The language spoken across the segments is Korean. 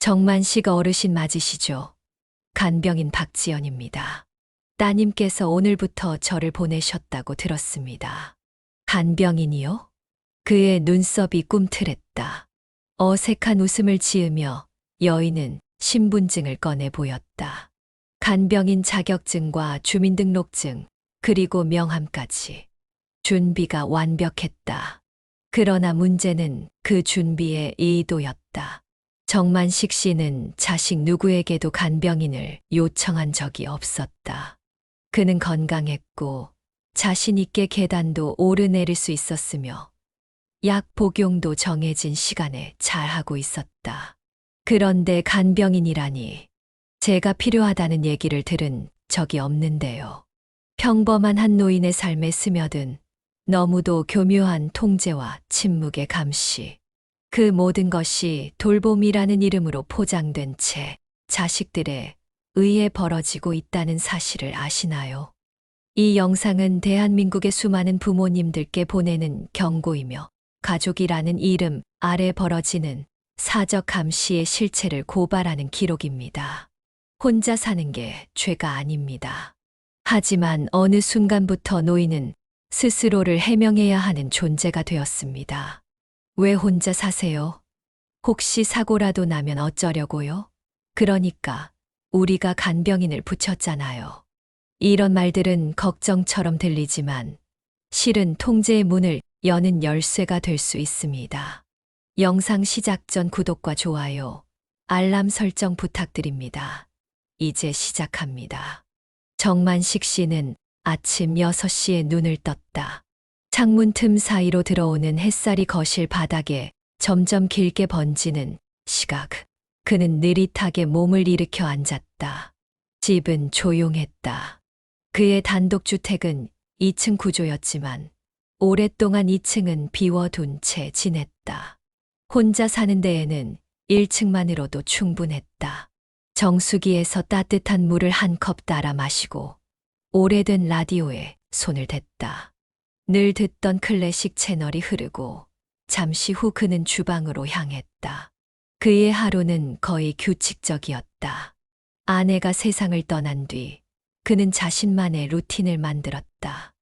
정만식 어르신 맞으시죠? 간병인 박지연입니다. 따님께서 오늘부터 저를 보내셨다고 들었습니다. 간병인이요? 그의 눈썹이 꿈틀했다. 어색한 웃음을 지으며 여인은 신분증을 꺼내 보였다. 간병인 자격증과 주민등록증, 그리고 명함까지. 준비가 완벽했다. 그러나 문제는 그 준비의 의도였다. 정만식 씨는 자식 누구에게도 간병인을 요청한 적이 없었다. 그는 건강했고 자신 있게 계단도 오르내릴 수 있었으며 약 복용도 정해진 시간에 잘하고 있었다. 그런데 간병인이라니 제가 필요하다는 얘기를 들은 적이 없는데요. 평범한 한 노인의 삶에 스며든 너무도 교묘한 통제와 침묵의 감시. 그 모든 것이 돌봄이라는 이름으로 포장된 채 자식들에 의해 벌어지고 있다는 사실을 아시나요? 이 영상은 대한민국의 수많은 부모님들께 보내는 경고이며 가족이라는 이름 아래 벌어지는 사적 감시의 실체를 고발하는 기록입니다. 혼자 사는 게 죄가 아닙니다. 하지만 어느 순간부터 노인은 스스로를 해명해야 하는 존재가 되었습니다. 왜 혼자 사세요? 혹시 사고라도 나면 어쩌려고요? 그러니까 우리가 간병인을 붙였잖아요. 이런 말들은 걱정처럼 들리지만 실은 통제의 문을 여는 열쇠가 될 수 있습니다. 영상 시작 전 구독과 좋아요, 알람 설정 부탁드립니다. 이제 시작합니다. 정만식 씨는 아침 6시에 눈을 떴다. 창문 틈 사이로 들어오는 햇살이 거실 바닥에 점점 길게 번지는 시각. 그는 느릿하게 몸을 일으켜 앉았다. 집은 조용했다. 그의 단독주택은 2층 구조였지만 오랫동안 2층은 비워둔 채 지냈다. 혼자 사는 데에는 1층만으로도 충분했다. 정수기에서 따뜻한 물을 한 컵 따라 마시고 오래된 라디오에 손을 댔다. 늘 듣던 클래식 채널이 흐르고 잠시 후 그는 주방으로 향했다. 그의 하루는 거의 규칙적이었다. 아내가 세상을 떠난 뒤 그는 자신만의 루틴을 만들었다.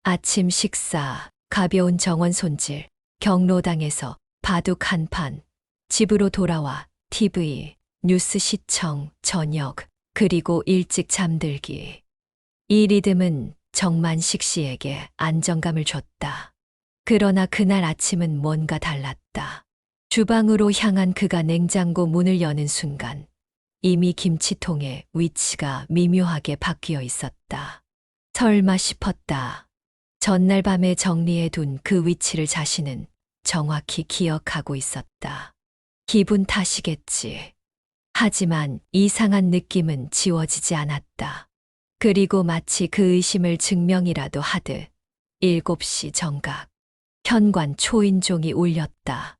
아침 식사, 가벼운 정원 손질, 경로당에서 바둑 한 판, 집으로 돌아와 TV, 뉴스 시청, 저녁, 그리고 일찍 잠들기. 이 리듬은 정만식 씨에게 안정감을 줬다. 그러나 그날 아침은 뭔가 달랐다. 주방으로 향한 그가 냉장고 문을 여는 순간 이미 김치통의 위치가 미묘하게 바뀌어 있었다. 설마 싶었다. 전날 밤에 정리해 둔 그 위치를 자신은 정확히 기억하고 있었다. 기분 탓이겠지. 하지만 이상한 느낌은 지워지지 않았다. 그리고 마치 그 의심을 증명이라도 하듯 7시 정각. 현관 초인종이 울렸다.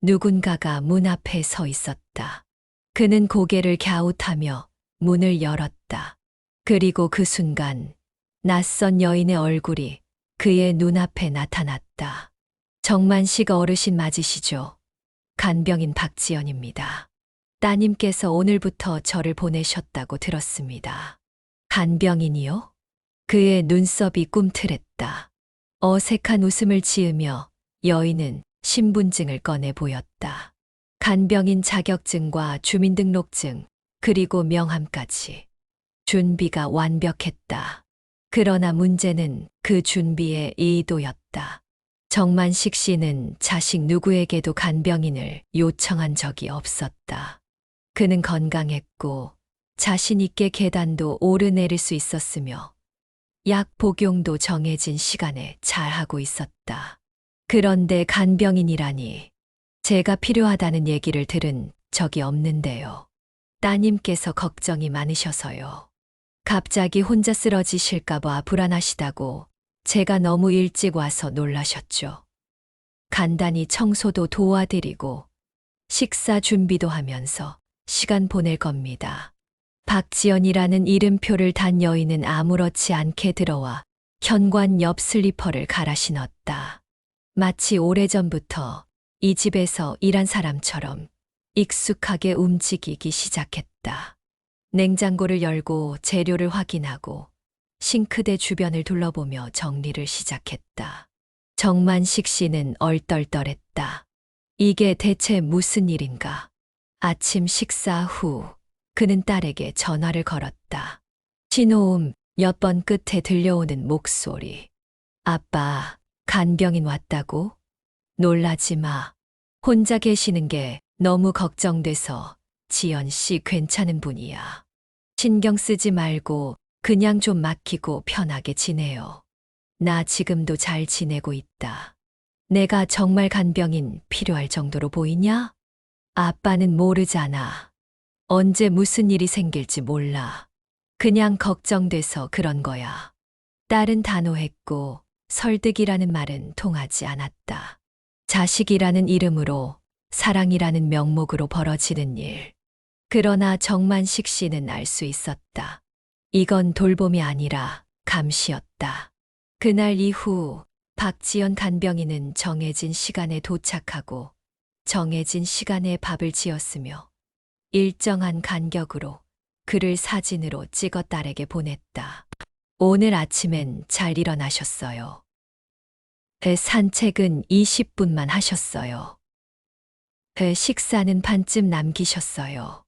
누군가가 문 앞에 서 있었다. 그는 고개를 갸웃하며 문을 열었다. 그리고 그 순간 낯선 여인의 얼굴이 그의 눈앞에 나타났다. 정만식 어르신 맞으시죠? 간병인 박지연입니다. 따님께서 오늘부터 저를 보내셨다고 들었습니다. 간병인이요? 그의 눈썹이 꿈틀했다. 어색한 웃음을 지으며 여인은 신분증을 꺼내 보였다. 간병인 자격증과 주민등록증, 그리고 명함까지. 준비가 완벽했다. 그러나 문제는 그 준비의 의도였다. 정만식 씨는 자식 누구에게도 간병인을 요청한 적이 없었다. 그는 건강했고 자신 있게 계단도 오르내릴 수 있었으며 약 복용도 정해진 시간에 잘하고 있었다. 그런데 간병인이라니 제가 필요하다는 얘기를 들은 적이 없는데요. 따님께서 걱정이 많으셔서요. 갑자기 혼자 쓰러지실까봐 불안하시다고 제가 너무 일찍 와서 놀라셨죠. 간단히 청소도 도와드리고 식사 준비도 하면서 시간 보낼 겁니다. 박지연이라는 이름표를 단 여인은 아무렇지 않게 들어와 현관 옆 슬리퍼를 갈아 신었다. 마치 오래전부터 이 집에서 일한 사람처럼 익숙하게 움직이기 시작했다. 냉장고를 열고 재료를 확인하고 싱크대 주변을 둘러보며 정리를 시작했다. 정만식 씨는 얼떨떨했다. 이게 대체 무슨 일인가? 아침 식사 후 그는 딸에게 전화를 걸었다. 신호음 몇 번 끝에 들려오는 목소리. 아빠, 간병인 왔다고? 놀라지 마. 혼자 계시는 게 너무 걱정돼서 지연 씨 괜찮은 분이야. 신경 쓰지 말고 그냥 좀 맡기고 편하게 지내요. 나 지금도 잘 지내고 있다. 내가 정말 간병인 필요할 정도로 보이냐? 아빠는 모르잖아. 언제 무슨 일이 생길지 몰라. 그냥 걱정돼서 그런 거야. 딸은 단호했고 설득이라는 말은 통하지 않았다. 자식이라는 이름으로 사랑이라는 명목으로 벌어지는 일. 그러나 정만식 씨는 알 수 있었다. 이건 돌봄이 아니라 감시였다. 그날 이후 박지연 간병인은 정해진 시간에 도착하고 정해진 시간에 밥을 지었으며 일정한 간격으로 그를 사진으로 찍어 딸에게 보냈다. 오늘 아침엔 잘 일어나셨어요. 산책은 20분만 하셨어요. 식사는 반쯤 남기셨어요.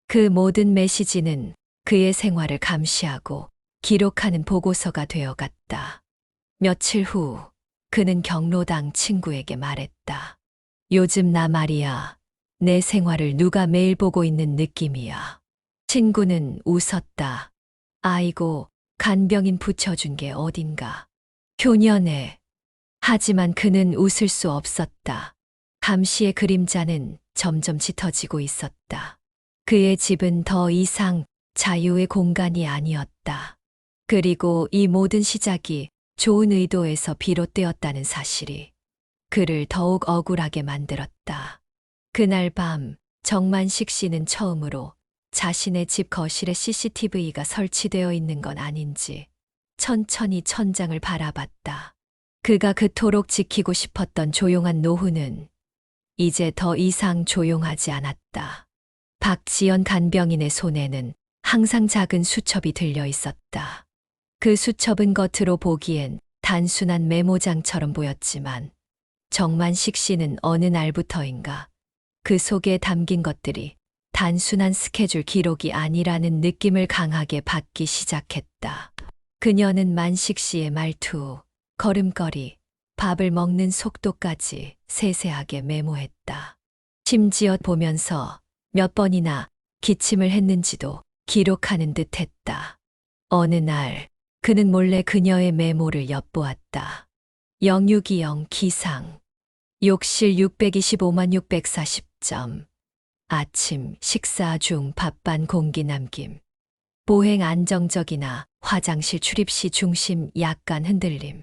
그 모든 메시지는 그의 생활을 감시하고 기록하는 보고서가 되어갔다. 며칠 후 그는 경로당 친구에게 말했다. 요즘 나 말이야. 내 생활을 누가 매일 보고 있는 느낌이야. 친구는 웃었다. 아이고, 간병인 붙여준 게 어딘가. 효년에. 하지만 그는 웃을 수 없었다. 감시의 그림자는 점점 짙어지고 있었다. 그의 집은 더 이상 자유의 공간이 아니었다. 그리고 이 모든 시작이 좋은 의도에서 비롯되었다는 사실이 그를 더욱 억울하게 만들었다. 그날 밤 정만식 씨는 처음으로 자신의 집 거실에 CCTV가 설치되어 있는 건 아닌지 천천히 천장을 바라봤다. 그가 그토록 지키고 싶었던 조용한 노후는 이제 더 이상 조용하지 않았다. 박지연 간병인의 손에는 항상 작은 수첩이 들려 있었다. 그 수첩은 겉으로 보기엔 단순한 메모장처럼 보였지만 정만식 씨는 어느 날부터인가 그 속에 담긴 것들이 단순한 스케줄 기록이 아니라는 느낌을 강하게 받기 시작했다. 그녀는 만식 씨의 말투, 걸음걸이, 밥을 먹는 속도까지 세세하게 메모했다. 심지어 보면서 몇 번이나 기침을 했는지도 기록하는 듯 했다. 어느 날 그는 몰래 그녀의 메모를 엿보았다. 0620 기상. 욕실 625만 640점. 아침 식사 중 밥반 공기 남김. 보행 안정적이나 화장실 출입 시 중심 약간 흔들림.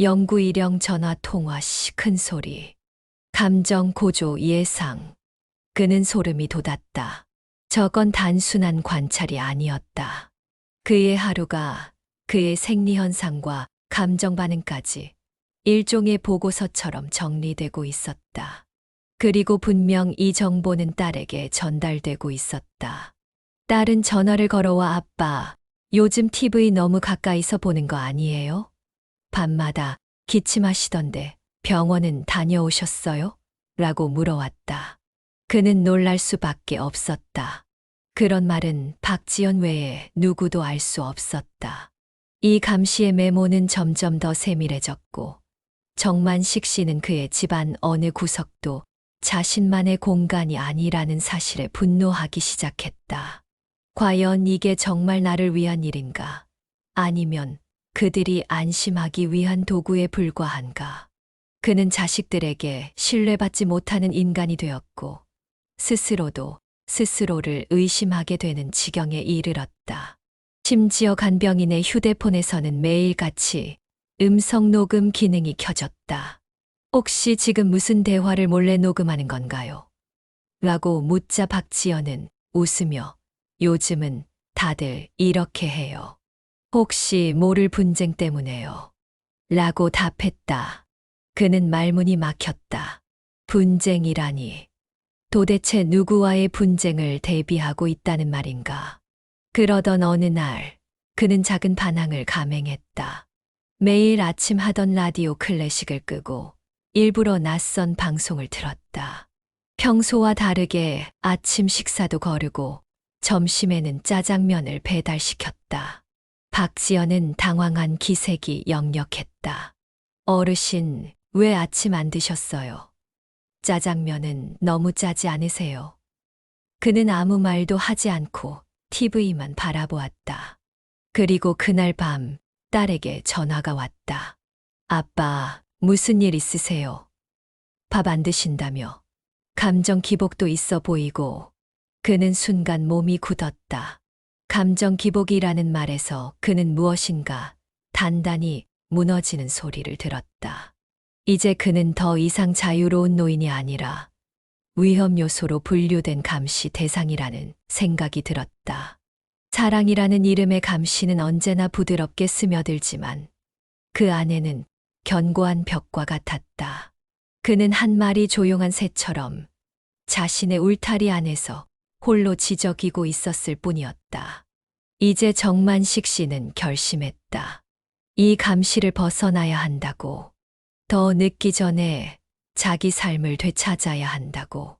영구 일형 전화 통화 시 큰 소리. 감정 고조 예상. 그는 소름이 돋았다. 저건 단순한 관찰이 아니었다. 그의 하루가 그의 생리현상과 감정 반응까지 일종의 보고서처럼 정리되고 있었다. 그리고 분명 이 정보는 딸에게 전달되고 있었다. 딸은 전화를 걸어와 아빠, 요즘 TV 너무 가까이서 보는 거 아니에요? 밤마다 기침하시던데 병원은 다녀오셨어요? 라고 물어왔다. 그는 놀랄 수밖에 없었다. 그런 말은 박지연 외에 누구도 알 수 없었다. 이 감시의 메모는 점점 더 세밀해졌고 정만식 씨는 그의 집안 어느 구석도 자신만의 공간이 아니라는 사실에 분노하기 시작했다. 과연 이게 정말 나를 위한 일인가? 아니면 그들이 안심하기 위한 도구에 불과한가? 그는 자식들에게 신뢰받지 못하는 인간이 되었고 스스로도 스스로를 의심하게 되는 지경에 이르렀다. 심지어 간병인의 휴대폰에서는 매일같이 음성 녹음 기능이 켜졌다. 혹시 지금 무슨 대화를 몰래 녹음하는 건가요? 라고 묻자 박지연은 웃으며 요즘은 다들 이렇게 해요. 혹시 모를 분쟁 때문에요. 라고 답했다. 그는 말문이 막혔다. 분쟁이라니. 도대체 누구와의 분쟁을 대비하고 있다는 말인가? 그러던 어느 날, 그는 작은 반항을 감행했다. 매일 아침 하던 라디오 클래식을 끄고 일부러 낯선 방송을 틀었다. 평소와 다르게 아침 식사도 거르고 점심에는 짜장면을 배달시켰다. 박지연은 당황한 기색이 역력했다. 어르신, 왜 아침 안 드셨어요? 짜장면은 너무 짜지 않으세요? 그는 아무 말도 하지 않고 TV만 바라보았다. 그리고 그날 밤 딸에게 전화가 왔다. 아빠, 무슨 일 있으세요? 밥 안 드신다며. 감정 기복도 있어 보이고 그는 순간 몸이 굳었다. 감정 기복이라는 말에서 그는 무엇인가 단단히 무너지는 소리를 들었다. 이제 그는 더 이상 자유로운 노인이 아니라 위험 요소로 분류된 감시 대상이라는 생각이 들었다. 사랑이라는 이름의 감시는 언제나 부드럽게 스며들지만 그 안에는 견고한 벽과 같았다. 그는 한 마리 조용한 새처럼 자신의 울타리 안에서 홀로 지저귀고 있었을 뿐이었다. 이제 정만식 씨는 결심했다. 이 감시를 벗어나야 한다고. 더 늦기 전에 자기 삶을 되찾아야 한다고.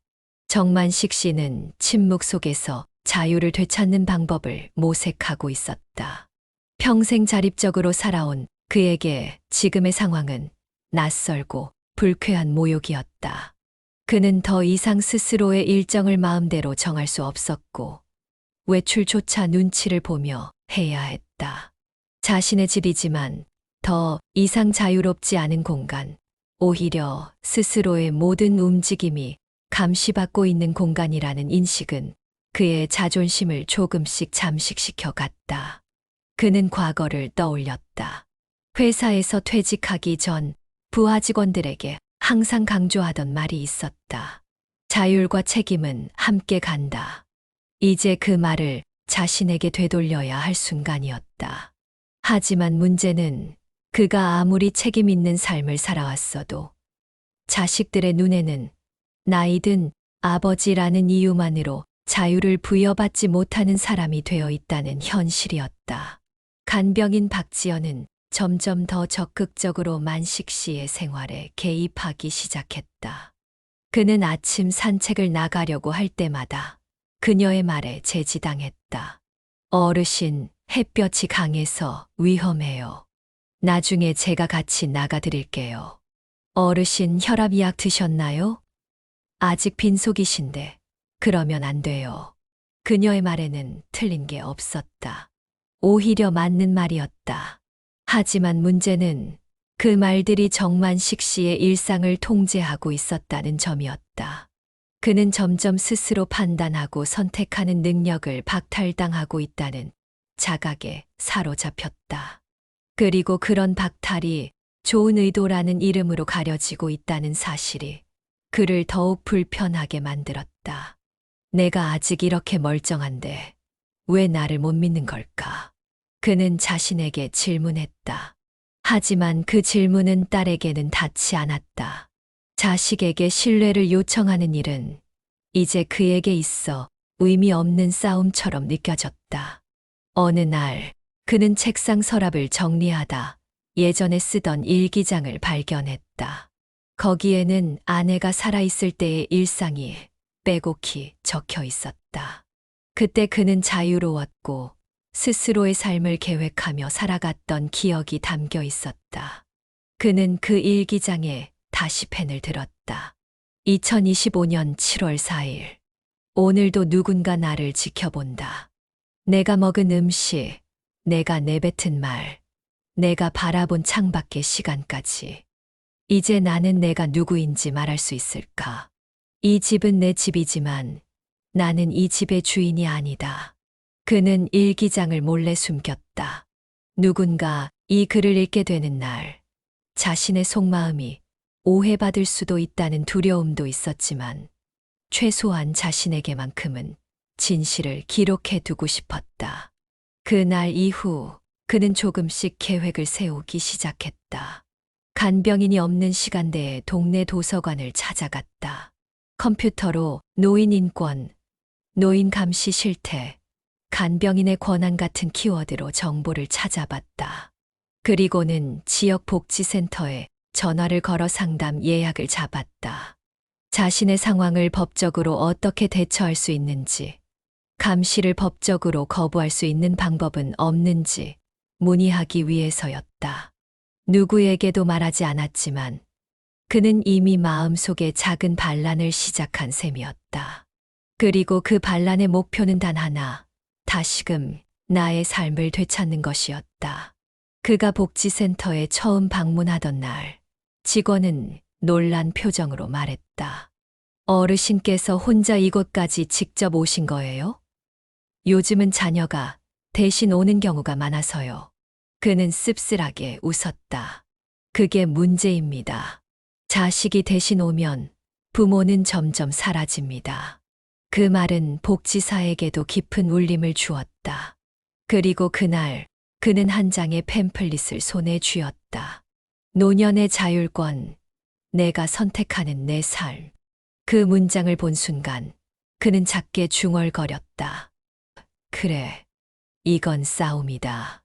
정만식 씨는 침묵 속에서 자유를 되찾는 방법을 모색하고 있었다. 평생 자립적으로 살아온 그에게 지금의 상황은 낯설고 불쾌한 모욕이었다. 그는 더 이상 스스로의 일정을 마음대로 정할 수 없었고 외출조차 눈치를 보며 해야 했다. 자신의 집이지만 더 이상 자유롭지 않은 공간, 오히려 스스로의 모든 움직임이 감시받고 있는 공간이라는 인식은 그의 자존심을 조금씩 잠식시켜 갔다. 그는 과거를 떠올렸다. 회사에서 퇴직하기 전 부하 직원들에게 항상 강조하던 말이 있었다. 자율과 책임은 함께 간다. 이제 그 말을 자신에게 되돌려야 할 순간이었다. 하지만 문제는 그가 아무리 책임 있는 삶을 살아왔어도 자식들의 눈에는 나이든 아버지라는 이유만으로 자유를 부여받지 못하는 사람이 되어 있다는 현실이었다. 간병인 박지연은 점점 더 적극적으로 만식 씨의 생활에 개입하기 시작했다. 그는 아침 산책을 나가려고 할 때마다 그녀의 말에 제지당했다. 어르신, 햇볕이 강해서 위험해요. 나중에 제가 같이 나가드릴게요. 어르신, 혈압약 드셨나요? 아직 빈속이신데 그러면 안 돼요. 그녀의 말에는 틀린 게 없었다. 오히려 맞는 말이었다. 하지만 문제는 그 말들이 정만식 씨의 일상을 통제하고 있었다는 점이었다. 그는 점점 스스로 판단하고 선택하는 능력을 박탈당하고 있다는 자각에 사로잡혔다. 그리고 그런 박탈이 좋은 의도라는 이름으로 가려지고 있다는 사실이 그를 더욱 불편하게 만들었다. 내가 아직 이렇게 멀쩡한데 왜 나를 못 믿는 걸까? 그는 자신에게 질문했다. 하지만 그 질문은 딸에게는 닿지 않았다. 자식에게 신뢰를 요청하는 일은 이제 그에게 있어 의미 없는 싸움처럼 느껴졌다. 어느 날 그는 책상 서랍을 정리하다 예전에 쓰던 일기장을 발견했다. 거기에는 아내가 살아있을 때의 일상이 빼곡히 적혀 있었다. 그때 그는 자유로웠고 스스로의 삶을 계획하며 살아갔던 기억이 담겨 있었다. 그는 그 일기장에 다시 펜을 들었다. 2025년 7월 4일. 오늘도 누군가 나를 지켜본다. 내가 먹은 음식, 내가 내뱉은 말, 내가 바라본 창밖의 시간까지. 이제 나는 내가 누구인지 말할 수 있을까? 이 집은 내 집이지만 나는 이 집의 주인이 아니다. 그는 일기장을 몰래 숨겼다. 누군가 이 글을 읽게 되는 날, 자신의 속마음이 오해받을 수도 있다는 두려움도 있었지만 최소한 자신에게만큼은 진실을 기록해 두고 싶었다. 그날 이후 그는 조금씩 계획을 세우기 시작했다. 간병인이 없는 시간대에 동네 도서관을 찾아갔다. 컴퓨터로 노인 인권, 노인 감시 실태, 간병인의 권한 같은 키워드로 정보를 찾아봤다. 그리고는 지역 복지센터에 전화를 걸어 상담 예약을 잡았다. 자신의 상황을 법적으로 어떻게 대처할 수 있는지, 감시를 법적으로 거부할 수 있는 방법은 없는지 문의하기 위해서였다. 누구에게도 말하지 않았지만 그는 이미 마음속에 작은 반란을 시작한 셈이었다. 그리고 그 반란의 목표는 단 하나, 다시금 나의 삶을 되찾는 것이었다. 그가 복지센터에 처음 방문하던 날, 직원은 놀란 표정으로 말했다. 어르신께서 혼자 이곳까지 직접 오신 거예요? 요즘은 자녀가 대신 오는 경우가 많아서요. 그는 씁쓸하게 웃었다. 그게 문제입니다. 자식이 대신 오면 부모는 점점 사라집니다. 그 말은 복지사에게도 깊은 울림을 주었다. 그리고 그날 그는 한 장의 팸플릿을 손에 쥐었다. 노년의 자율권, 내가 선택하는 내 삶. 그 문장을 본 순간 그는 작게 중얼거렸다. 그래, 이건 싸움이다.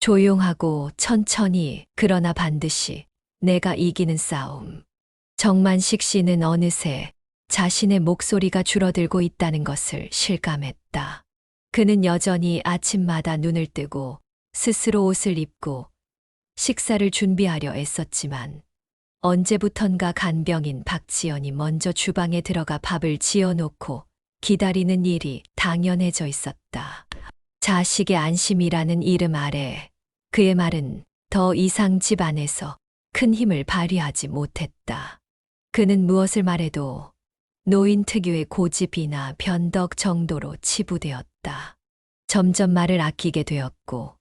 조용하고 천천히 그러나 반드시 내가 이기는 싸움. 정만식 씨는 어느새 자신의 목소리가 줄어들고 있다는 것을 실감했다. 그는 여전히 아침마다 눈을 뜨고 스스로 옷을 입고 식사를 준비하려 애썼지만 언제부턴가 간병인 박지연이 먼저 주방에 들어가 밥을 지어놓고 기다리는 일이 당연해져 있었다. 자식의 안심이라는 이름 아래 그의 말은 더 이상 집 안에서 큰 힘을 발휘하지 못했다. 그는 무엇을 말해도 노인 특유의 고집이나 변덕 정도로 치부되었다. 점점 말을 아끼게 되었고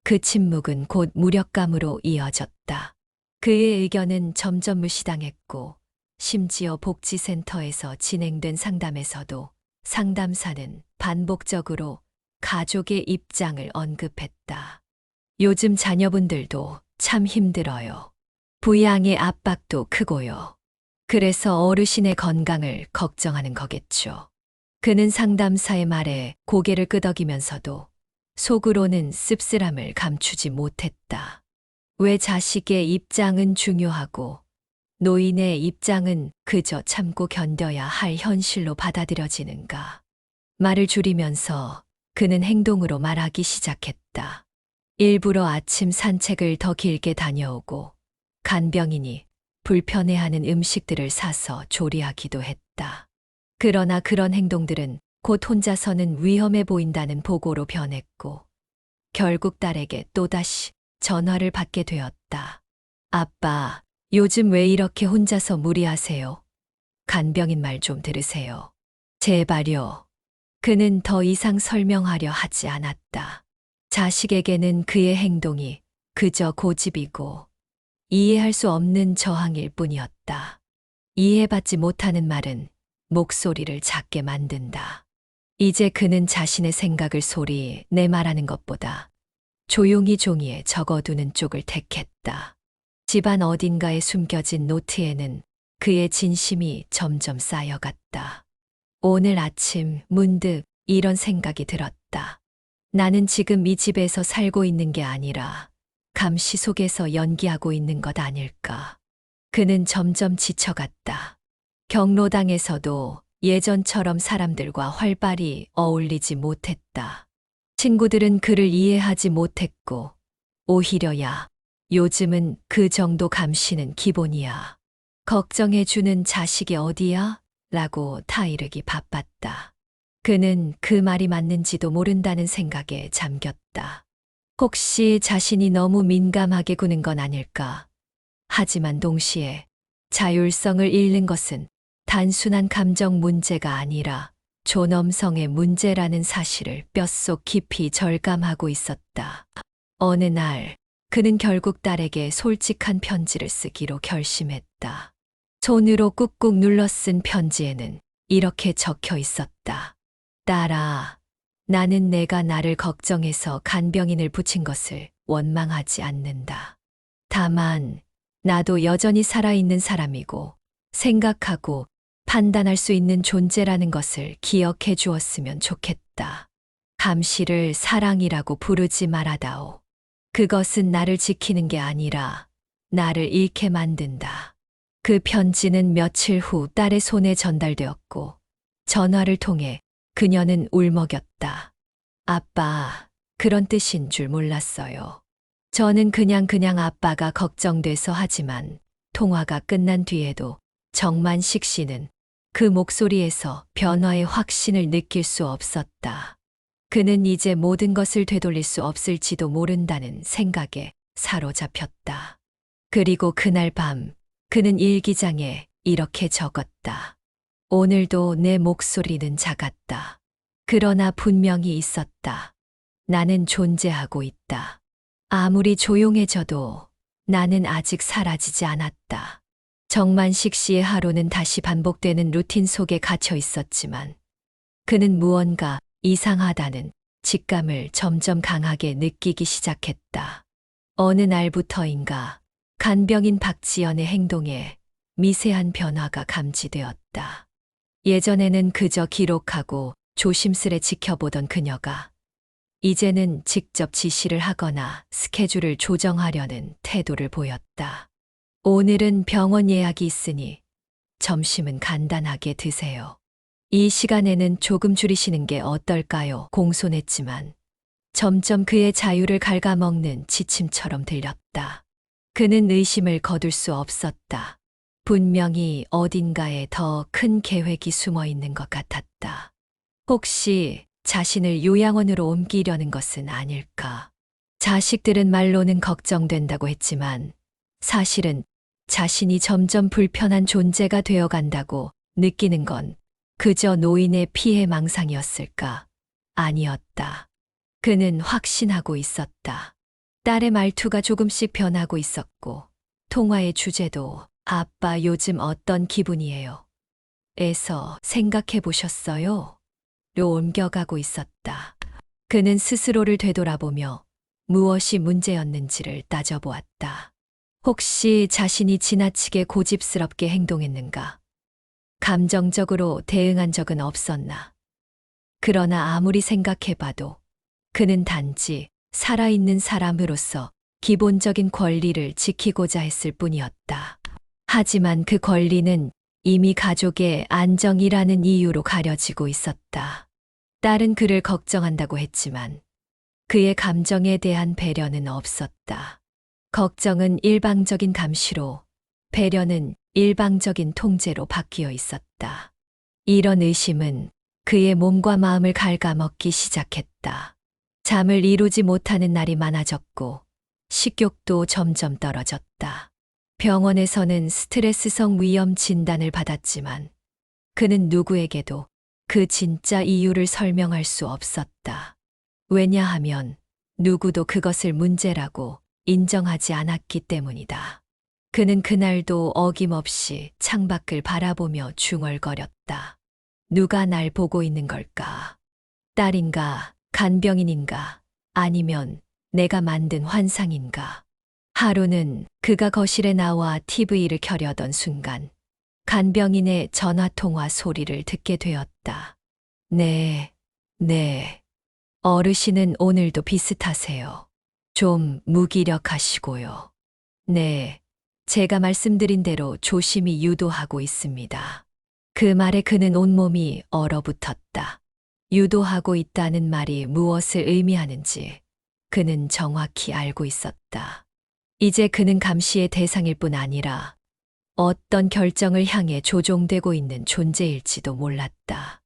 그 침묵은 곧 무력감으로 이어졌다. 그의 의견은 점점 무시당했고 심지어 복지센터에서 진행된 상담에서도 상담사는 반복적으로 가족의 입장을 언급했다. 요즘 자녀분들도 참 힘들어요. 부양의 압박도 크고요. 그래서 어르신의 건강을 걱정하는 거겠죠. 그는 상담사의 말에 고개를 끄덕이면서도 속으로는 씁쓸함을 감추지 못했다. 왜 자식의 입장은 중요하고 노인의 입장은 그저 참고 견뎌야 할 현실로 받아들여지는가. 말을 줄이면서 그는 행동으로 말하기 시작했다. 일부러 아침 산책을 더 길게 다녀오고 간병인이 불편해하는 음식들을 사서 조리하기도 했다. 그러나 그런 행동들은 곧 혼자서는 위험해 보인다는 보고로 변했고 결국 딸에게 또다시 전화를 받게 되었다. 아빠, 요즘 왜 이렇게 혼자서 무리하세요? 간병인 말 좀 들으세요. 제발요. 그는 더 이상 설명하려 하지 않았다. 자식에게는 그의 행동이 그저 고집이고 이해할 수 없는 저항일 뿐이었다. 이해받지 못하는 말은 목소리를 작게 만든다. 이제 그는 자신의 생각을 소리 내 말하는 것보다 조용히 종이에 적어두는 쪽을 택했다. 집안 어딘가에 숨겨진 노트에는 그의 진심이 점점 쌓여갔다. 오늘 아침 문득 이런 생각이 들었다. 나는 지금 이 집에서 살고 있는 게 아니라 감시 속에서 연기하고 있는 것 아닐까. 그는 점점 지쳐갔다. 경로당에서도 예전처럼 사람들과 활발히 어울리지 못했다. 친구들은 그를 이해하지 못했고 오히려야 요즘은 그 정도 감시는 기본이야. 걱정해주는 자식이 어디야? 라고 타이르기 바빴다. 그는 그 말이 맞는지도 모른다는 생각에 잠겼다. 혹시 자신이 너무 민감하게 구는 건 아닐까? 하지만 동시에 자율성을 잃는 것은 단순한 감정 문제가 아니라 존엄성의 문제라는 사실을 뼛속 깊이 절감하고 있었다. 어느 날 그는 결국 딸에게 솔직한 편지를 쓰기로 결심했다. 손으로 꾹꾹 눌러 쓴 편지에는 이렇게 적혀 있었다. 딸아, 나는 내가 나를 걱정해서 간병인을 붙인 것을 원망하지 않는다. 다만 나도 여전히 살아있는 사람이고 생각하고 판단할 수 있는 존재라는 것을 기억해 주었으면 좋겠다. 감시를 사랑이라고 부르지 말아다오. 그것은 나를 지키는 게 아니라 나를 잃게 만든다. 그 편지는 며칠 후 딸의 손에 전달되었고 전화를 통해 그녀는 울먹였다. 아빠, 그런 뜻인 줄 몰랐어요. 저는 그냥 아빠가 걱정돼서 하지만 통화가 끝난 뒤에도 정만식 씨는 그 목소리에서 변화의 확신을 느낄 수 없었다. 그는 이제 모든 것을 되돌릴 수 없을지도 모른다는 생각에 사로잡혔다. 그리고 그날 밤 그는 일기장에 이렇게 적었다. 오늘도 내 목소리는 작았다. 그러나 분명히 있었다. 나는 존재하고 있다. 아무리 조용해져도 나는 아직 사라지지 않았다. 정만식 씨의 하루는 다시 반복되는 루틴 속에 갇혀 있었지만 그는 무언가 이상하다는 직감을 점점 강하게 느끼기 시작했다. 어느 날부터인가 간병인 박지연의 행동에 미세한 변화가 감지되었다. 예전에는 그저 기록하고 조심스레 지켜보던 그녀가 이제는 직접 지시를 하거나 스케줄을 조정하려는 태도를 보였다. 오늘은 병원 예약이 있으니 점심은 간단하게 드세요. 이 시간에는 조금 줄이시는 게 어떨까요? 공손했지만 점점 그의 자유를 갉아먹는 지침처럼 들렸다. 그는 의심을 거둘 수 없었다. 분명히 어딘가에 더 큰 계획이 숨어 있는 것 같았다. 혹시 자신을 요양원으로 옮기려는 것은 아닐까? 자식들은 말로는 걱정된다고 했지만 사실은 자신이 점점 불편한 존재가 되어간다고 느끼는 건 그저 노인의 피해망상이었을까? 아니었다. 그는 확신하고 있었다. 딸의 말투가 조금씩 변하고 있었고 통화의 주제도 아빠 요즘 어떤 기분이에요? 에서 생각해 보셨어요? 로 옮겨가고 있었다. 그는 스스로를 되돌아보며 무엇이 문제였는지를 따져보았다. 혹시 자신이 지나치게 고집스럽게 행동했는가? 감정적으로 대응한 적은 없었나? 그러나 아무리 생각해봐도 그는 단지 살아있는 사람으로서 기본적인 권리를 지키고자 했을 뿐이었다. 하지만 그 권리는 이미 가족의 안정이라는 이유로 가려지고 있었다. 딸은 그를 걱정한다고 했지만 그의 감정에 대한 배려는 없었다. 걱정은 일방적인 감시로, 배려는 일방적인 통제로 바뀌어 있었다. 이런 의심은 그의 몸과 마음을 갉아먹기 시작했다. 잠을 이루지 못하는 날이 많아졌고 식욕도 점점 떨어졌다. 병원에서는 스트레스성 위염 진단을 받았지만 그는 누구에게도 그 진짜 이유를 설명할 수 없었다. 왜냐하면 누구도 그것을 문제라고 인정하지 않았기 때문이다. 그는 그날도 어김없이 창밖을 바라보며 중얼거렸다. 누가 날 보고 있는 걸까? 딸인가, 간병인인가, 아니면 내가 만든 환상인가? 하루는 그가 거실에 나와 TV를 켜려던 순간 간병인의 전화통화 소리를 듣게 되었다. 네, 네. 어르신은 오늘도 비슷하세요. 좀 무기력하시고요. 네, 제가 말씀드린 대로 조심히 유도하고 있습니다. 그 말에 그는 온몸이 얼어붙었다. 유도하고 있다는 말이 무엇을 의미하는지 그는 정확히 알고 있었다. 이제 그는 감시의 대상일 뿐 아니라 어떤 결정을 향해 조종되고 있는 존재일지도 몰랐다.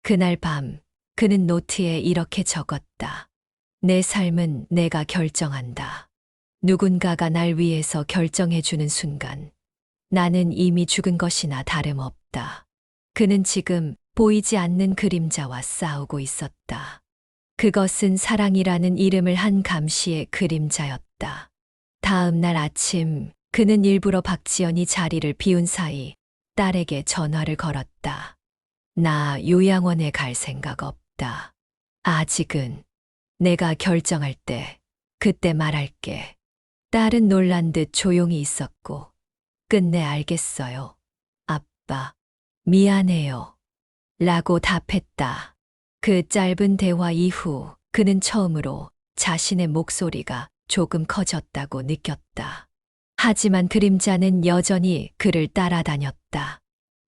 그날 밤 그는 노트에 이렇게 적었다. 내 삶은 내가 결정한다. 누군가가 날 위해서 결정해주는 순간 나는 이미 죽은 것이나 다름없다. 그는 지금 보이지 않는 그림자와 싸우고 있었다. 그것은 사랑이라는 이름을 한 감시의 그림자였다. 다음 날 아침 그는 일부러 박지연이 자리를 비운 사이 딸에게 전화를 걸었다. 나 요양원에 갈 생각 없다. 아직은 내가 결정할 때 그때 말할게. 딸은 놀란 듯 조용히 있었고 끝내 알겠어요. 아빠. 미안해요. 라고 답했다. 그 짧은 대화 이후 그는 처음으로 자신의 목소리가 조금 커졌다고 느꼈다. 하지만 그림자는 여전히 그를 따라다녔다.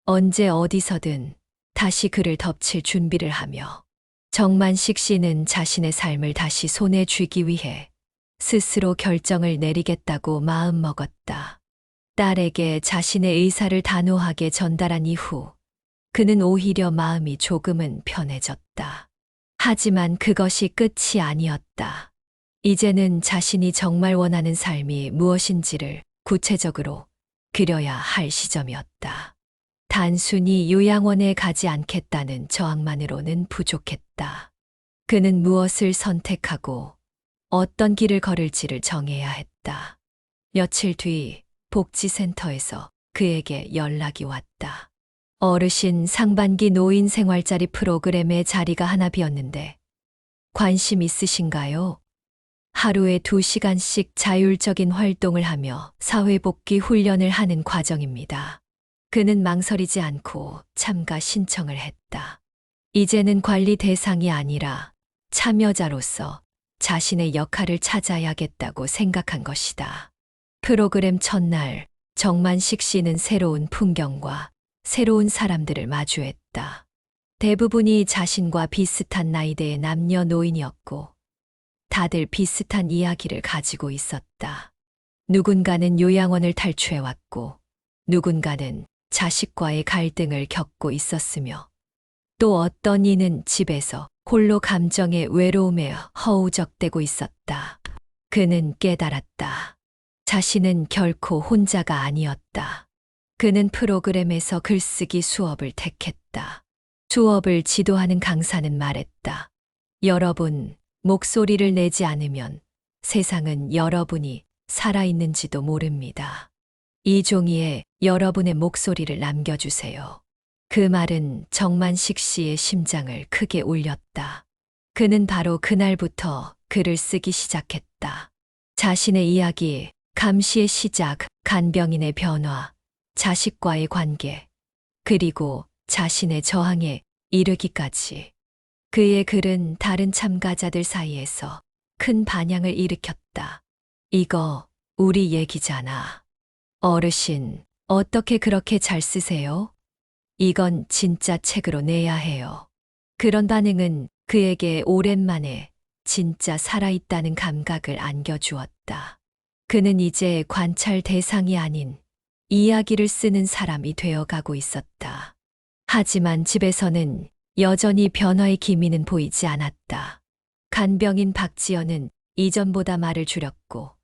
언제 어디서든 다시 그를 덮칠 준비를 하며 정만식 씨는 자신의 삶을 다시 손에 쥐기 위해 스스로 결정을 내리겠다고 마음먹었다. 딸에게 자신의 의사를 단호하게 전달한 이후 그는 오히려 마음이 조금은 편해졌다. 하지만 그것이 끝이 아니었다. 이제는 자신이 정말 원하는 삶이 무엇인지를 구체적으로 그려야 할 시점이었다. 단순히 요양원에 가지 않겠다는 저항만으로는 부족했다. 그는 무엇을 선택하고 어떤 길을 걸을지를 정해야 했다. 며칠 뒤 복지센터에서 그에게 연락이 왔다. 어르신 상반기 노인 생활자리 프로그램에 자리가 하나 비었는데 관심 있으신가요? 하루에 2시간씩 자율적인 활동을 하며 사회복귀 훈련을 하는 과정입니다. 그는 망설이지 않고 참가 신청을 했다. 이제는 관리 대상이 아니라 참여자로서 자신의 역할을 찾아야겠다고 생각한 것이다. 프로그램 첫날 정만식 씨는 새로운 풍경과 새로운 사람들을 마주했다. 대부분이 자신과 비슷한 나이대의 남녀노인이었고 다들 비슷한 이야기를 가지고 있었다. 누군가는 요양원을 탈출해왔고 누군가는 자식과의 갈등을 겪고 있었으며 또 어떤 이는 집에서 홀로 감정의 외로움에 허우적대고 있었다. 그는 깨달았다. 자신은 결코 혼자가 아니었다. 그는 프로그램에서 글쓰기 수업을 택했다. 수업을 지도하는 강사는 말했다. 여러분, 목소리를 내지 않으면 세상은 여러분이 살아있는지도 모릅니다. 이 종이에 여러분의 목소리를 남겨주세요. 그 말은 정만식 씨의 심장을 크게 울렸다. 그는 바로 그날부터 글을 쓰기 시작했다. 자신의 이야기, 감시의 시작, 간병인의 변화, 자식과의 관계, 그리고 자신의 저항에 이르기까지. 그의 글은 다른 참가자들 사이에서 큰 반향을 일으켰다. 이거 우리 얘기잖아. 어르신, 어떻게 그렇게 잘 쓰세요? 이건 진짜 책으로 내야 해요. 그런 반응은 그에게 오랜만에 진짜 살아있다는 감각을 안겨주었다. 그는 이제 관찰 대상이 아닌 이야기를 쓰는 사람이 되어가고 있었다. 하지만 집에서는 여전히 변화의 기미는 보이지 않았다. 간병인 박지연은 이전보다 말을 줄였고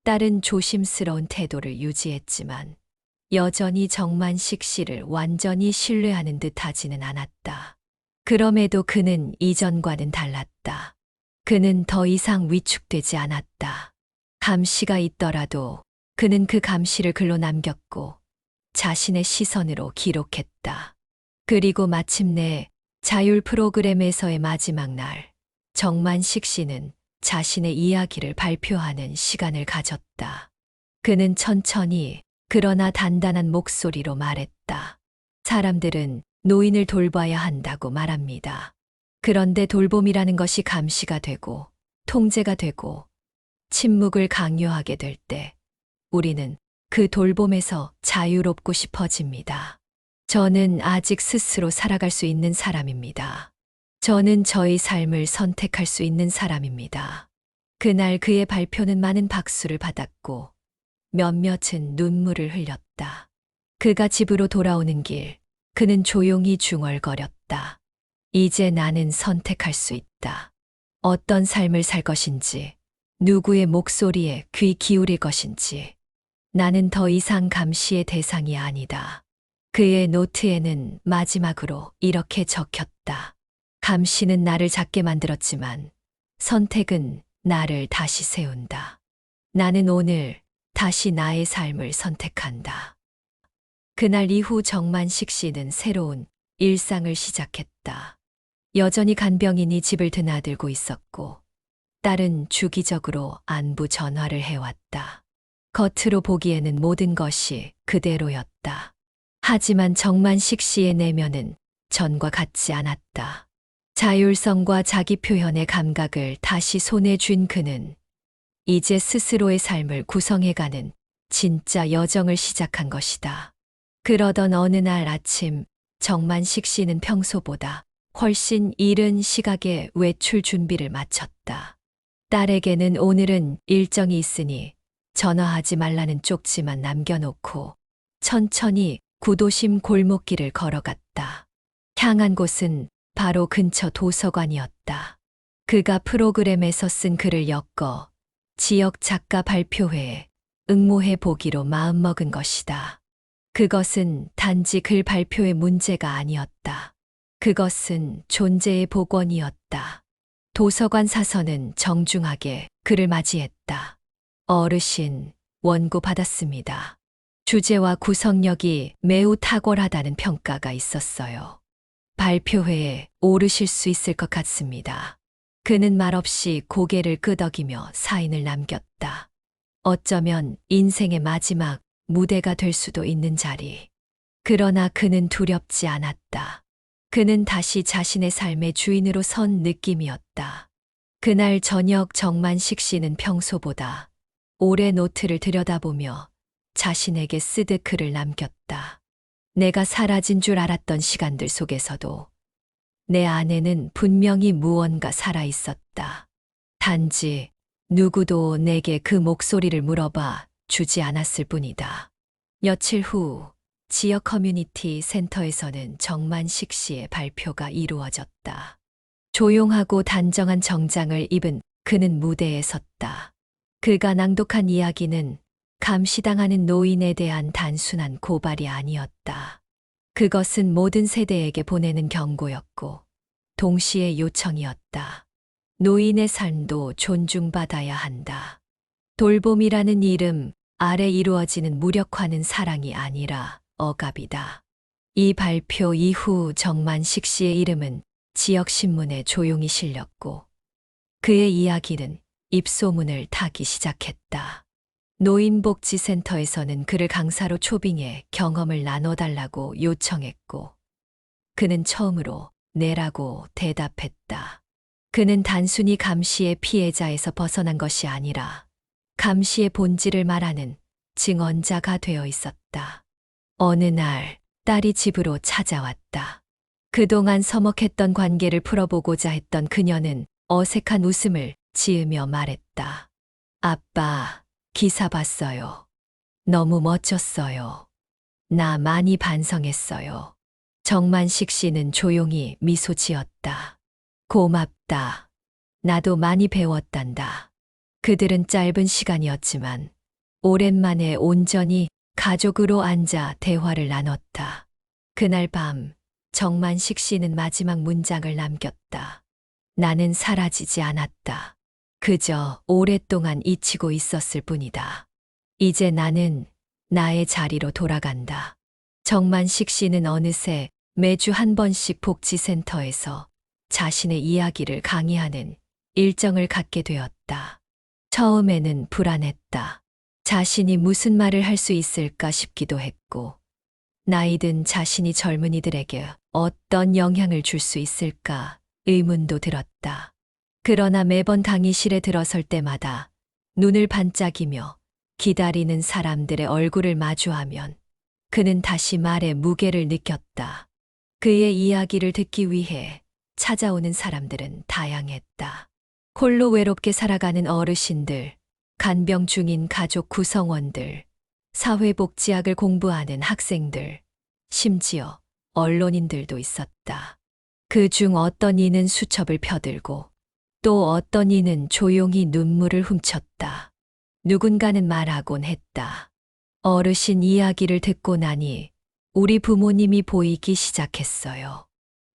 딸은 조심스러운 태도를 유지했지만 여전히 정만식 씨를 완전히 신뢰하는 듯 하지는 않았다. 그럼에도 그는 이전과는 달랐다. 그는 더 이상 위축되지 않았다. 감시가 있더라도 그는 그 감시를 글로 남겼고 자신의 시선으로 기록했다. 그리고 마침내 자율 프로그램에서의 마지막 날, 정만식 씨는 자신의 이야기를 발표하는 시간을 가졌다. 그는 천천히 그러나 단단한 목소리로 말했다. 사람들은 노인을 돌봐야 한다고 말합니다. 그런데 돌봄이라는 것이 감시가 되고 통제가 되고 침묵을 강요하게 될 때 우리는 그 돌봄에서 자유롭고 싶어집니다. 저는 아직 스스로 살아갈 수 있는 사람입니다. 저는 저의 삶을 선택할 수 있는 사람입니다. 그날 그의 발표는 많은 박수를 받았고 몇몇은 눈물을 흘렸다. 그가 집으로 돌아오는 길, 그는 조용히 중얼거렸다. 이제 나는 선택할 수 있다. 어떤 삶을 살 것인지, 누구의 목소리에 귀 기울일 것인지. 나는 더 이상 감시의 대상이 아니다. 그의 노트에는 마지막으로 이렇게 적혔다. 감시는 나를 작게 만들었지만 선택은 나를 다시 세운다. 나는 오늘 다시 나의 삶을 선택한다. 그날 이후 정만식 씨는 새로운 일상을 시작했다. 여전히 간병인이 집을 드나들고 있었고 딸은 주기적으로 안부 전화를 해왔다. 겉으로 보기에는 모든 것이 그대로였다. 하지만 정만식 씨의 내면은 전과 같지 않았다. 자율성과 자기 표현의 감각을 다시 손에 쥔 그는 이제 스스로의 삶을 구성해가는 진짜 여정을 시작한 것이다. 그러던 어느 날 아침, 정만식 씨는 평소보다 훨씬 이른 시각에 외출 준비를 마쳤다. 딸에게는 오늘은 일정이 있으니 전화하지 말라는 쪽지만 남겨놓고 천천히 구도심 골목길을 걸어갔다. 향한 곳은 바로 근처 도서관이었다. 그가 프로그램에서 쓴 글을 엮어 지역 작가 발표회에 응모해 보기로 마음먹은 것이다. 그것은 단지 글 발표의 문제가 아니었다. 그것은 존재의 복원이었다. 도서관 사서는 정중하게 그를 맞이했다. 어르신, 원고 받았습니다. 주제와 구성력이 매우 탁월하다는 평가가 있었어요. 발표회에 오르실 수 있을 것 같습니다. 그는 말없이 고개를 끄덕이며 사인을 남겼다. 어쩌면 인생의 마지막 무대가 될 수도 있는 자리. 그러나 그는 두렵지 않았다. 그는 다시 자신의 삶의 주인으로 선 느낌이었다. 그날 저녁 정만식 씨는 평소보다 오래 노트를 들여다보며 자신에게 쓰듯 글을 남겼다. 내가 사라진 줄 알았던 시간들 속에서도 내 안에는 분명히 무언가 살아 있었다. 단지 누구도 내게 그 목소리를 물어봐 주지 않았을 뿐이다. 며칠 후 지역 커뮤니티 센터에서는 정만식 씨의 발표가 이루어졌다. 조용하고 단정한 정장을 입은 그는 무대에 섰다. 그가 낭독한 이야기는 감시당하는 노인에 대한 단순한 고발이 아니었다. 그것은 모든 세대에게 보내는 경고였고, 동시에 요청이었다. 노인의 삶도 존중받아야 한다. 돌봄이라는 이름 아래 이루어지는 무력화는 사랑이 아니라 억압이다. 이 발표 이후 정만식 씨의 이름은 지역신문에 조용히 실렸고, 그의 이야기는 입소문을 타기 시작했다. 노인복지센터에서는 그를 강사로 초빙해 경험을 나눠달라고 요청했고, 그는 처음으로 네라고 대답했다. 그는 단순히 감시의 피해자에서 벗어난 것이 아니라 감시의 본질을 말하는 증언자가 되어 있었다. 어느 날 딸이 집으로 찾아왔다. 그동안 서먹했던 관계를 풀어보고자 했던 그녀는 어색한 웃음을 지으며 말했다. 아빠, 기사 봤어요. 너무 멋졌어요. 나 많이 반성했어요. 정만식 씨는 조용히 미소 지었다. 고맙다. 나도 많이 배웠단다. 그들은 짧은 시간이었지만 오랜만에 온전히 가족으로 앉아 대화를 나눴다. 그날 밤 정만식 씨는 마지막 문장을 남겼다. 나는 사라지지 않았다. 그저 오랫동안 잊히고 있었을 뿐이다. 이제 나는 나의 자리로 돌아간다. 정만식 씨는 어느새 매주 한 번씩 복지센터에서 자신의 이야기를 강의하는 일정을 갖게 되었다. 처음에는 불안했다. 자신이 무슨 말을 할 수 있을까 싶기도 했고, 나이든 자신이 젊은이들에게 어떤 영향을 줄 수 있을까 의문도 들었다. 그러나 매번 강의실에 들어설 때마다 눈을 반짝이며 기다리는 사람들의 얼굴을 마주하면 그는 다시 말의 무게를 느꼈다. 그의 이야기를 듣기 위해 찾아오는 사람들은 다양했다. 홀로 외롭게 살아가는 어르신들, 간병 중인 가족 구성원들, 사회복지학을 공부하는 학생들, 심지어 언론인들도 있었다. 그중 어떤 이는 수첩을 펴들고 또 어떤 이는 조용히 눈물을 훔쳤다. 누군가는 말하곤 했다. 어르신 이야기를 듣고 나니 우리 부모님이 보이기 시작했어요.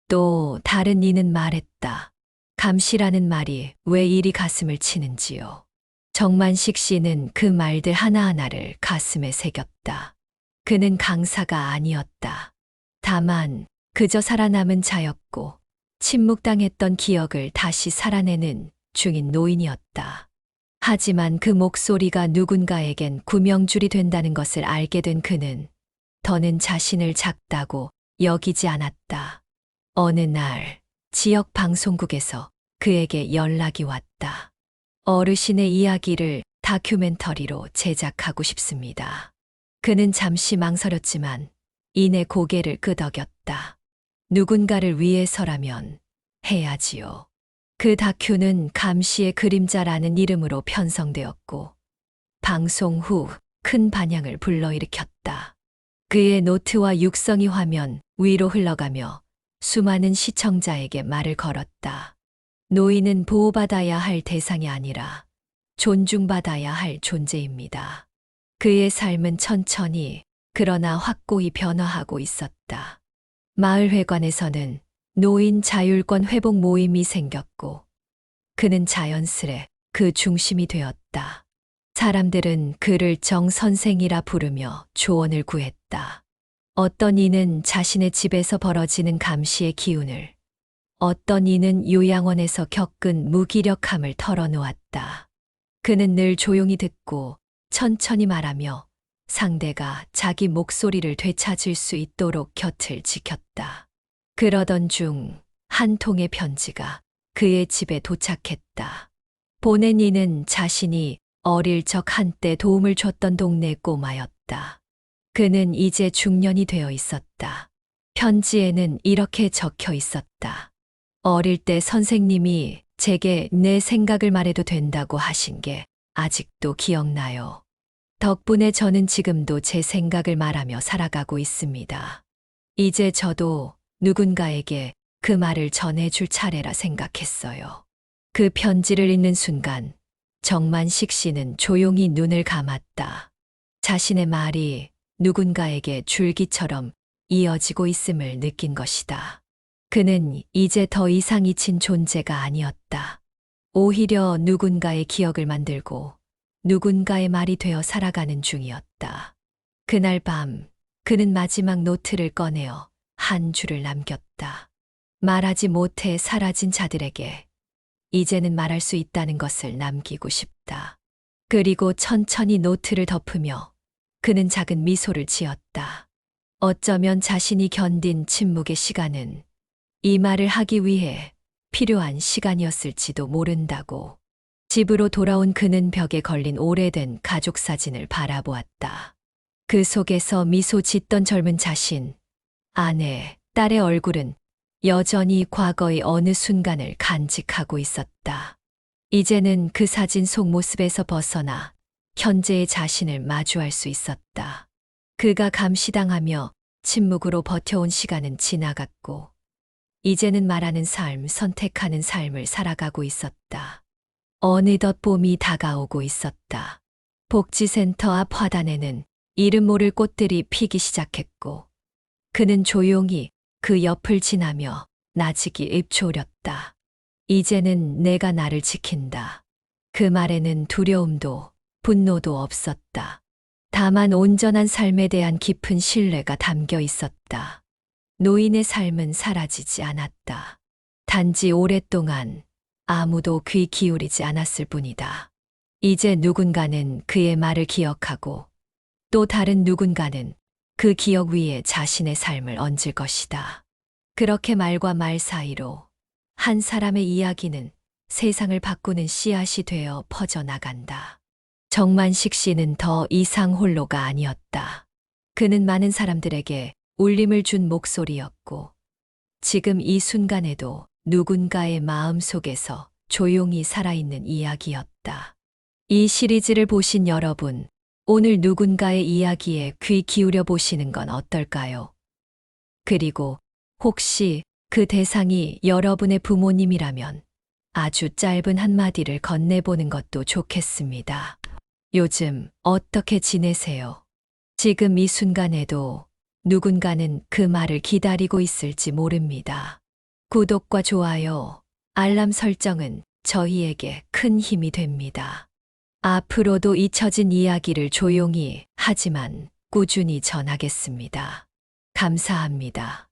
또 다른 이는 말했다. 감시라는 말이 왜 이리 가슴을 치는지요. 정만식 씨는 그 말들 하나하나를 가슴에 새겼다. 그는 강사가 아니었다. 다만 그저 살아남은 자였고 침묵당했던 기억을 다시 살아내는 중인 노인이었다. 하지만 그 목소리가 누군가에겐 구명줄이 된다는 것을 알게 된 그는 더는 자신을 작다고 여기지 않았다. 어느 날 지역 방송국에서 그에게 연락이 왔다. 어르신의 이야기를 다큐멘터리로 제작하고 싶습니다. 그는 잠시 망설였지만 이내 고개를 끄덕였다. 누군가를 위해서라면 해야지요. 그 다큐는 감시의 그림자라는 이름으로 편성되었고 방송 후 큰 반향을 불러일으켰다. 그의 노트와 육성이 화면 위로 흘러가며 수많은 시청자에게 말을 걸었다. 노인은 보호받아야 할 대상이 아니라 존중받아야 할 존재입니다. 그의 삶은 천천히 그러나 확고히 변화하고 있었다. 마을회관에서는 노인 자율권 회복 모임이 생겼고 그는 자연스레 그 중심이 되었다. 사람들은 그를 정 선생이라 부르며 조언을 구했다. 어떤 이는 자신의 집에서 벌어지는 감시의 기운을, 어떤 이는 요양원에서 겪은 무기력함을 털어놓았다. 그는 늘 조용히 듣고 천천히 말하며 상대가 자기 목소리를 되찾을 수 있도록 곁을 지켰다. 그러던 중 한 통의 편지가 그의 집에 도착했다. 보낸 이는 자신이 어릴 적 한때 도움을 줬던 동네 꼬마였다. 그는 이제 중년이 되어 있었다. 편지에는 이렇게 적혀 있었다. 어릴 때 선생님이 제게 내 생각을 말해도 된다고 하신 게 아직도 기억나요. 덕분에 저는 지금도 제 생각을 말하며 살아가고 있습니다. 이제 저도 누군가에게 그 말을 전해줄 차례라 생각했어요. 그 편지를 읽는 순간 정만식 씨는 조용히 눈을 감았다. 자신의 말이 누군가에게 줄기처럼 이어지고 있음을 느낀 것이다. 그는 이제 더 이상 잊힌 존재가 아니었다. 오히려 누군가의 기억을 만들고 누군가의 말이 되어 살아가는 중이었다. 그날 밤 그는 마지막 노트를 꺼내어 한 줄을 남겼다. 말하지 못해 사라진 자들에게 이제는 말할 수 있다는 것을 남기고 싶다. 그리고 천천히 노트를 덮으며 그는 작은 미소를 지었다. 어쩌면 자신이 견딘 침묵의 시간은 이 말을 하기 위해 필요한 시간이었을지도 모른다고. 집으로 돌아온 그는 벽에 걸린 오래된 가족 사진을 바라보았다. 그 속에서 미소 짓던 젊은 자신, 아내, 딸의 얼굴은 여전히 과거의 어느 순간을 간직하고 있었다. 이제는 그 사진 속 모습에서 벗어나 현재의 자신을 마주할 수 있었다. 그가 감시당하며 침묵으로 버텨온 시간은 지나갔고 이제는 말하는 삶, 선택하는 삶을 살아가고 있었다. 어느덧 봄이 다가오고 있었다. 복지센터 앞 화단에는 이름 모를 꽃들이 피기 시작했고 그는 조용히 그 옆을 지나며 나직이 읊조렸다. 이제는 내가 나를 지킨다. 그 말에는 두려움도 분노도 없었다. 다만 온전한 삶에 대한 깊은 신뢰가 담겨 있었다. 노인의 삶은 사라지지 않았다. 단지 오랫동안 아무도 귀 기울이지 않았을 뿐이다. 이제 누군가는 그의 말을 기억하고 또 다른 누군가는 그 기억 위에 자신의 삶을 얹을 것이다. 그렇게 말과 말 사이로 한 사람의 이야기는 세상을 바꾸는 씨앗이 되어 퍼져나간다. 정만식 씨는 더 이상 홀로가 아니었다. 그는 많은 사람들에게 울림을 준 목소리였고 지금 이 순간에도 누군가의 마음 속에서 조용히 살아있는 이야기였다. 이 시리즈를 보신 여러분, 오늘 누군가의 이야기에 귀 기울여 보시는 건 어떨까요? 그리고 혹시 그 대상이 여러분의 부모님이라면 아주 짧은 한마디를 건네보는 것도 좋겠습니다. 요즘 어떻게 지내세요? 지금 이 순간에도 누군가는 그 말을 기다리고 있을지 모릅니다. 구독과 좋아요, 알람 설정은 저희에게 큰 힘이 됩니다. 앞으로도 잊혀진 이야기를 조용히 하지만 꾸준히 전하겠습니다. 감사합니다.